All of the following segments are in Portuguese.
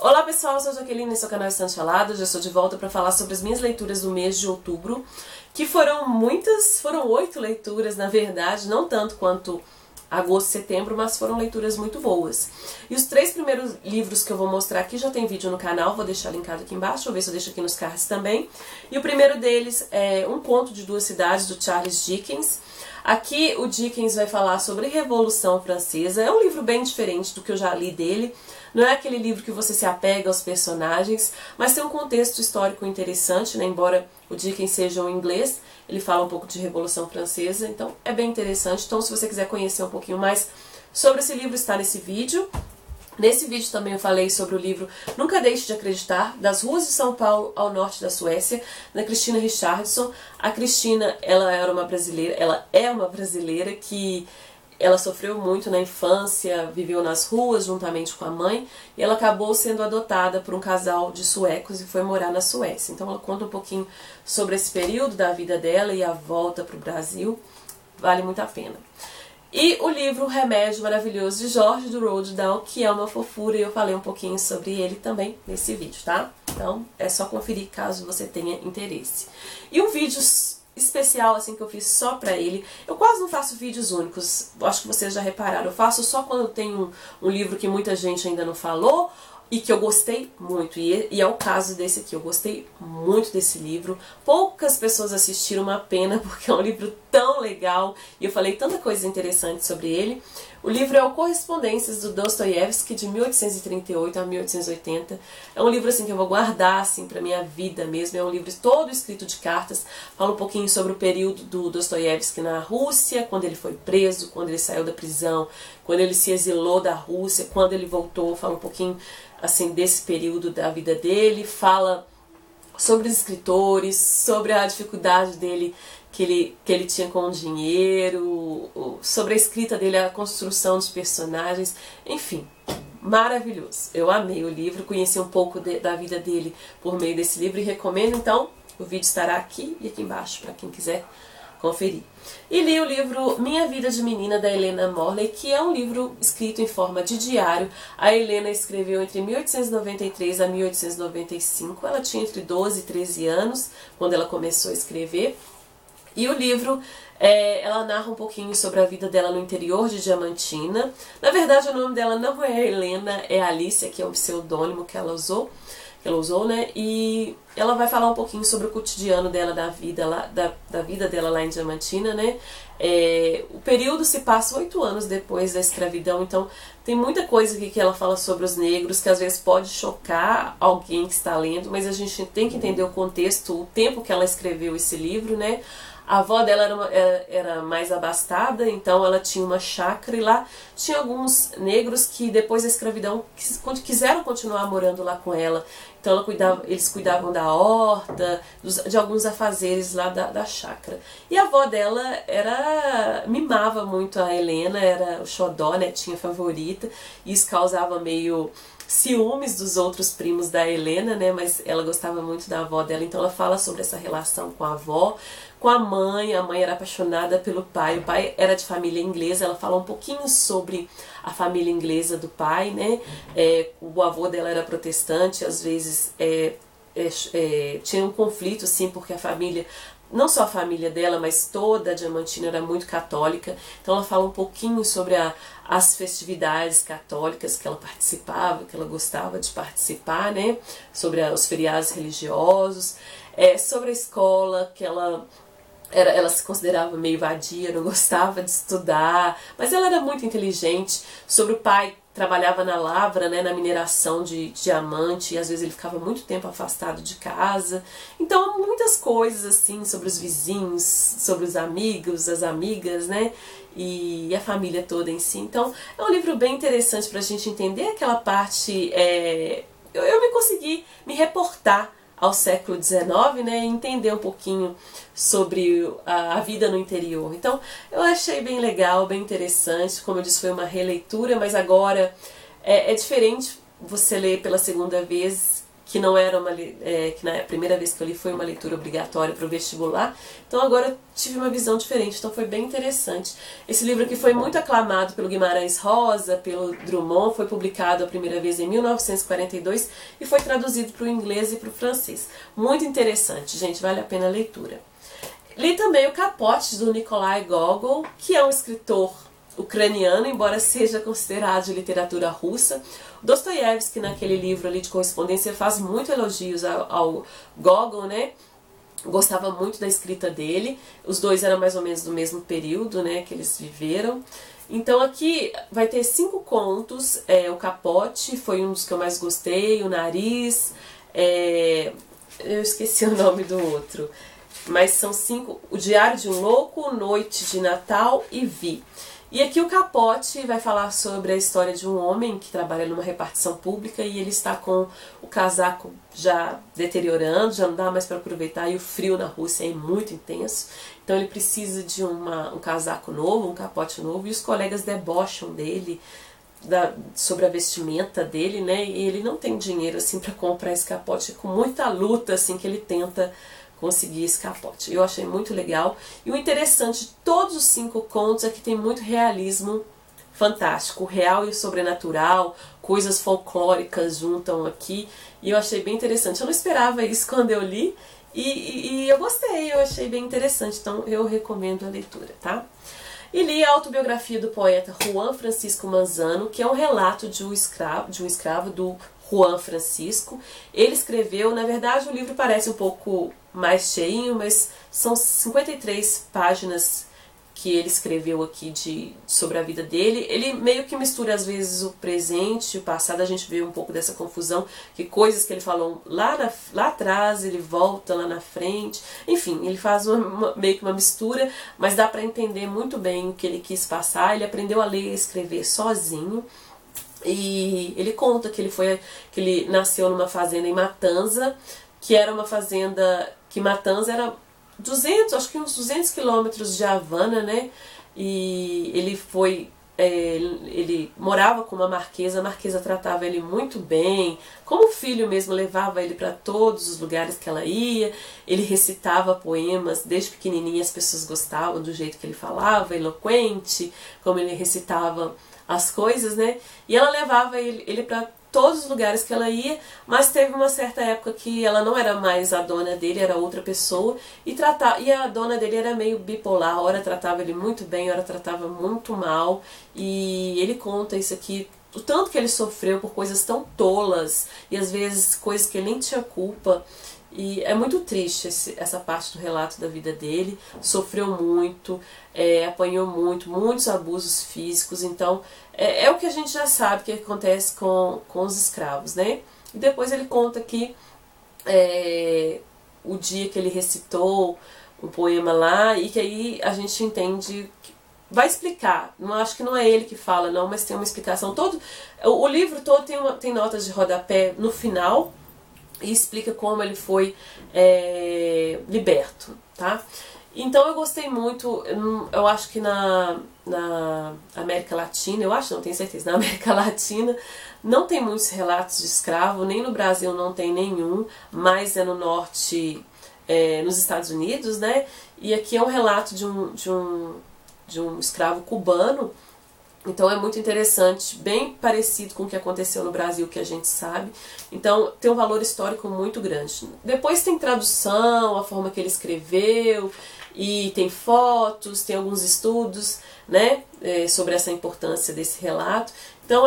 Olá pessoal, eu sou a Jaqueline, esse é o canal Estante Falado. Já estou de volta para falar sobre as minhas leituras do mês de outubro, que foram muitas, foram 8 leituras na verdade, não tanto quanto agosto e setembro, mas foram leituras muito boas. E os 3 primeiros livros que eu vou mostrar aqui já tem vídeo no canal, vou deixar linkado aqui embaixo, vou ver se eu deixo aqui nos cards também. E o primeiro deles é Um Conto de Duas Cidades, do Charles Dickens. Aqui o Dickens vai falar sobre Revolução Francesa, é um livro bem diferente do que eu já li dele. Não é aquele livro que você se apega aos personagens, mas tem um contexto histórico interessante, né? Embora o Dickens seja um inglês, ele fala um pouco de Revolução Francesa, então é bem interessante. Então se você quiser conhecer um pouquinho mais sobre esse livro, está nesse vídeo. Nesse vídeo também eu falei sobre o livro Nunca Deixe de Acreditar, das ruas de São Paulo ao norte da Suécia, da Christina Richardson. A Christina, ela é uma brasileira que ela sofreu muito na infância, viveu nas ruas juntamente com a mãe, e ela acabou sendo adotada por um casal de suecos e foi morar na Suécia. Então ela conta um pouquinho sobre esse período da vida dela e a volta para o Brasil. Vale muito a pena. E o livro Remédio Maravilhoso de George do Roald Dahl, que é uma fofura, e eu falei um pouquinho sobre ele também nesse vídeo, tá? Então é só conferir caso você tenha interesse. E um vídeo especial assim que eu fiz só pra ele. Eu quase não faço vídeos únicos, acho que vocês já repararam. Eu faço só quando tem um livro que muita gente ainda não falou e que eu gostei muito, e é o caso desse aqui. Eu gostei muito desse livro, poucas pessoas assistiram, uma pena, porque é um livro tão legal e eu falei tanta coisa interessante sobre ele. O livro é o Correspondências do Dostoiévski, de 1838 a 1880. É um livro assim que eu vou guardar assim para minha vida mesmo. É um livro todo escrito de cartas. Fala um pouquinho sobre o período do Dostoiévski na Rússia, quando ele foi preso, quando ele saiu da prisão, quando ele se exilou da Rússia, quando ele voltou. Fala um pouquinho assim desse período da vida dele. Fala sobre os escritores, sobre a dificuldade dele que ele tinha com o dinheiro, sobre a escrita dele, a construção dos personagens, enfim, maravilhoso. Eu amei o livro, conheci um pouco da vida dele por meio desse livro e recomendo, então o vídeo estará aqui e aqui embaixo para quem quiser conferir. E li o livro Minha Vida de Menina, da Helena Morley, que é um livro escrito em forma de diário. A Helena escreveu entre 1893 a 1895, ela tinha entre 12 e 13 anos quando ela começou a escrever. E o livro, ela narra um pouquinho sobre a vida dela no interior de Diamantina. Na verdade, o nome dela não é Helena, é Alicia, que é o pseudônimo que ela usou, né? E ela vai falar um pouquinho sobre o cotidiano dela, da vida dela lá em Diamantina, né? O período se passa 8 anos depois da escravidão, então tem muita coisa aqui que ela fala sobre os negros, que às vezes pode chocar alguém que está lendo, mas a gente tem que entender o contexto, o tempo que ela escreveu esse livro, né? A avó dela era mais abastada, então ela tinha uma chácara e lá tinha alguns negros que depois da escravidão quiseram continuar morando lá com ela. Então eles cuidavam da horta, de alguns afazeres lá da chácara. E a avó dela mimava muito a Helena, era o xodó, netinha favorita, e isso causava meio ciúmes dos outros primos da Helena, né? Mas ela gostava muito da avó dela, então ela fala sobre essa relação com a avó, com a mãe era apaixonada pelo pai, o pai era de família inglesa, ela fala um pouquinho sobre a família inglesa do pai, né? O avô dela era protestante, às vezes tinha um conflito, assim, porque a família, não só a família dela, mas toda a Diamantina era muito católica, então ela fala um pouquinho sobre as festividades católicas que ela participava, que ela gostava de participar, né? Sobre os feriados religiosos, sobre a escola, que ela se considerava meio vadia, não gostava de estudar, mas ela era muito inteligente. Sobre o pai, trabalhava na lavra, né, na mineração de diamante, e às vezes ele ficava muito tempo afastado de casa. Então muitas coisas assim sobre os vizinhos, sobre os amigos, as amigas, né, e a família toda em si. Então é um livro bem interessante para a gente entender aquela parte. Eu me consegui me reportar ao século XIX, né, e entender um pouquinho sobre a vida no interior. Então eu achei bem legal, bem interessante. Como eu disse, foi uma releitura, mas agora é diferente você ler pela segunda vez que não era que na primeira vez que eu li foi uma leitura obrigatória para o vestibular. Então agora eu tive uma visão diferente, então foi bem interessante. Esse livro aqui foi muito aclamado pelo Guimarães Rosa, pelo Drummond, foi publicado a primeira vez em 1942 e foi traduzido para o inglês e para o francês. Muito interessante, gente, vale a pena a leitura. Li também o Capote, do Nikolai Gogol, que é um escritor ucraniano, embora seja considerado de literatura russa. Dostoiévski, naquele livro ali de correspondência, faz muito elogios ao Gogol, né? Gostava muito da escrita dele. Os dois eram mais ou menos do mesmo período, né, que eles viveram. Então aqui vai ter 5 contos. O Capote foi um dos que eu mais gostei. O Nariz. Eu esqueci o nome do outro. Mas são 5. O Diário de um Louco, Noite de Natal e Vi. E aqui o Capote vai falar sobre a história de um homem que trabalha numa repartição pública e ele está com o casaco já deteriorando, já não dá mais para aproveitar e o frio na Rússia é muito intenso. Então ele precisa de um casaco novo, um capote novo, e os colegas debocham dele, sobre a vestimenta dele, né? E ele não tem dinheiro assim para comprar esse capote, com muita luta assim que ele tenta conseguir esse capote. Eu achei muito legal. E o interessante de todos os 5 contos é que tem muito realismo fantástico. O real e o sobrenatural, coisas folclóricas juntam aqui. E eu achei bem interessante. Eu não esperava isso quando eu li. E eu gostei, eu achei bem interessante. Então eu recomendo a leitura, tá? E li a autobiografia do poeta Juan Francisco Manzano, que é um relato de um escravo do Juan Francisco. Ele escreveu, na verdade o livro parece um pouco mais cheinho, mas são 53 páginas que ele escreveu aqui sobre a vida dele. Ele meio que mistura às vezes o presente e o passado, a gente vê um pouco dessa confusão, que coisas que ele falou lá atrás, ele volta lá na frente. Enfim, ele faz meio que uma mistura, mas dá para entender muito bem o que ele quis passar. Ele aprendeu a ler e a escrever sozinho. E ele conta que ele nasceu numa fazenda em Matanza, que era uma fazenda que Matanza era acho que uns 200 quilômetros de Havana, né? E ele morava com uma marquesa, a marquesa tratava ele muito bem, como filho mesmo, levava ele para todos os lugares que ela ia, ele recitava poemas, desde pequenininha as pessoas gostavam do jeito que ele falava, eloquente, como ele recitava as coisas, né? E ela levava ele para todos os lugares que ela ia, mas teve uma certa época que ela não era mais a dona dele, era outra pessoa, e a dona dele era meio bipolar, ora tratava ele muito bem, ora tratava muito mal, e ele conta isso aqui, o tanto que ele sofreu por coisas tão tolas, e às vezes coisas que ele nem tinha culpa. E é muito triste essa parte do relato da vida dele. Sofreu muito, apanhou muito, muitos abusos físicos. Então é o que a gente já sabe que acontece com os escravos, né? E depois ele conta que o dia que ele recitou um poema lá, e que aí a gente entende, vai explicar. Não acho que não é ele que fala não, mas tem uma explicação. O livro todo tem notas de rodapé no final, e explica como ele foi liberto, tá? Então eu gostei muito. Eu acho que na América Latina, eu acho, não tenho certeza, na América Latina não tem muitos relatos de escravo, nem no Brasil não tem nenhum, mas é no norte, nos Estados Unidos, né? E aqui é um relato de um escravo cubano. Então é muito interessante, bem parecido com o que aconteceu no Brasil, que a gente sabe. Então tem um valor histórico muito grande. Depois tem tradução, a forma que ele escreveu, e tem fotos, tem alguns estudos, né, sobre essa importância desse relato. Então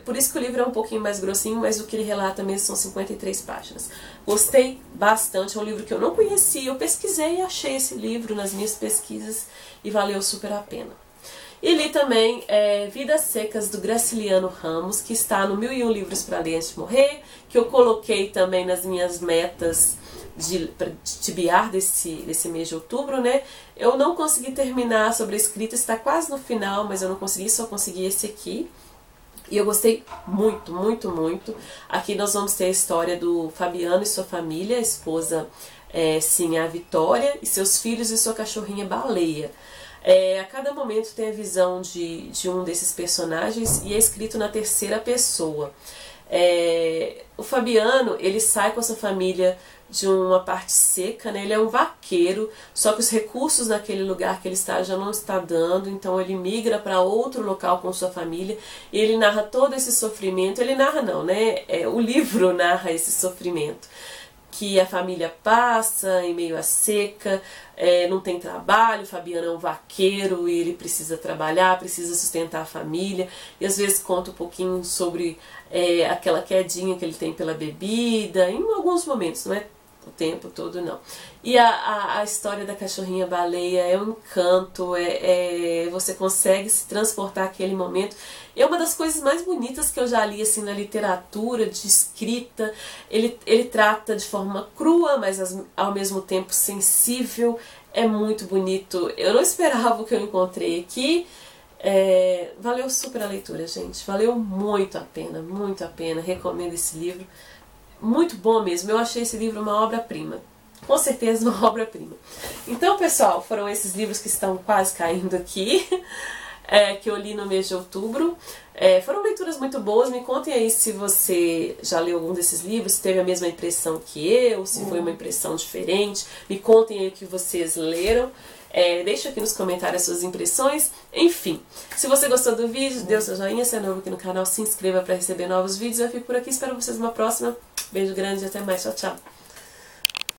por isso que o livro é um pouquinho mais grossinho, mas o que ele relata mesmo são 53 páginas. Gostei bastante, é um livro que eu não conhecia, eu pesquisei e achei esse livro nas minhas pesquisas e valeu super a pena. E li também Vidas Secas, do Graciliano Ramos, que está no 1001 Livros para Ler Antes de Morrer, que eu coloquei também nas minhas metas de tibiar desse mês de outubro, né? Eu não consegui terminar sobre a escrita, está quase no final, mas eu não consegui, só consegui esse aqui. E eu gostei muito, muito, muito. Aqui nós vamos ter a história do Fabiano e sua família, a esposa sim, a Vitória, e seus filhos e sua cachorrinha Baleia. A cada momento tem a visão de um desses personagens e é escrito na terceira pessoa. O Fabiano, ele sai com a sua família de uma parte seca, né? Ele é um vaqueiro, só que os recursos naquele lugar que ele está já não está dando, então ele migra para outro local com sua família e ele narra todo esse sofrimento. Ele narra não, né? O livro narra esse sofrimento que a família passa em meio à seca, não tem trabalho. O Fabiano é um vaqueiro e ele precisa trabalhar, precisa sustentar a família, e às vezes conta um pouquinho sobre aquela quedinha que ele tem pela bebida, em alguns momentos, não é o tempo todo não. E a história da cachorrinha baleia é um encanto, você consegue se transportar àquele momento. É uma das coisas mais bonitas que eu já li assim na literatura, de escrita. Ele trata de forma crua, mas ao mesmo tempo sensível. É muito bonito. Eu não esperava o que eu encontrei aqui. Valeu super a leitura, gente. Valeu muito a pena, muito a pena. Recomendo esse livro. Muito bom mesmo. Eu achei esse livro uma obra-prima. Com certeza uma obra-prima. Então, pessoal, foram esses livros que estão quase caindo aqui, que eu li no mês de outubro. Foram leituras muito boas. Me contem aí se você já leu algum desses livros, se teve a mesma impressão que eu, se foi uma impressão diferente. Me contem aí o que vocês leram. Deixa aqui nos comentários as suas impressões. Enfim, se você gostou do vídeo, dê o seu joinha. Se é novo aqui no canal, se inscreva para receber novos vídeos. Eu fico por aqui, espero vocês numa próxima. Beijo grande e até mais. Tchau, tchau.